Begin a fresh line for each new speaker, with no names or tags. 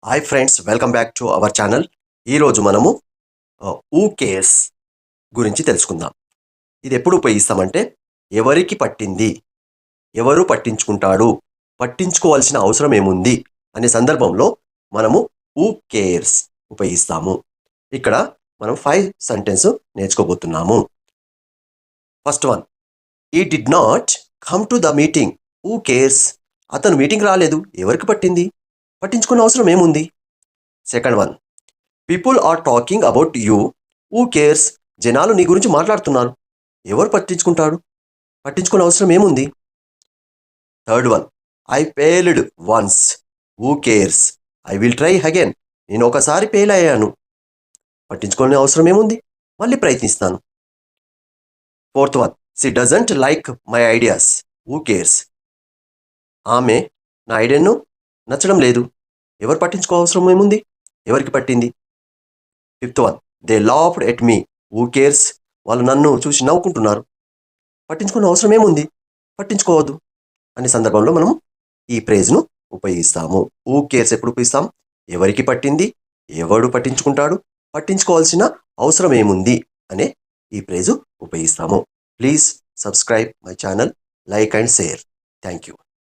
Hi friends, welcome back to our channel. ఈరోజు మనము ఊ కేర్స్ గురించి తెలుసుకుందాం. ఇది ఎప్పుడు ఉపయోగిస్తామంటే, ఎవరికి పట్టింది, ఎవరు పట్టించుకుంటాడు, పట్టించుకోవాల్సిన అవసరం ఏముంది అనే సందర్భంలో మనము ఊ కేర్స్ ఉపయోగిస్తాము. ఇక్కడ మనం 5 సెంటెన్స్ నేర్చుకోబోతున్నాము. First one, he did not come to the meeting. Who cares, అతను మీటింగ్ రాలేదు, ఎవరికి పట్టింది, పట్టించుకునే అవసరం ఏముంది. Second one, people are talking about you. Who cares, జనాలు నీ గురించి మాట్లాడుతున్నారు, ఎవరు పట్టించుకుంటాడు, పట్టించుకునే అవసరం ఏముంది. Third one, I failed once. Who cares, I will try again. నేను ఒకసారి ఫెయిల్ అయ్యాను, పట్టించుకునే అవసరం ఏముంది, మళ్ళీ ప్రయత్నిస్తాను. Fourth one, she doesn't like my ideas. Who cares, ఆమె నా ఐడియాను నచ్చడం లేదు, ఎవరు పట్టించుకో అవసరం ఏముంది, ఎవరికి పట్టింది. Fifth one, they laughed at me. Who cares, వాళ్ళు నన్ను చూసి నవ్వుకుంటున్నారు, పట్టించుకునే అవసరం ఏముంది, పట్టించుకోవద్దు అనే సందర్భంలో మనం ఈ ఫ్రేజ్ను ఉపయోగిస్తాము. హూ కేర్స్ ఎప్పుడు ఉపయోగిస్తాం, ఎవరికి పట్టింది, ఎవడు పట్టించుకుంటాడు, పట్టించుకోవాల్సిన అవసరం ఏముంది అనే ఈ ఫ్రేజు ఉపయోగిస్తాము. Please subscribe my channel, like and share. Thank you.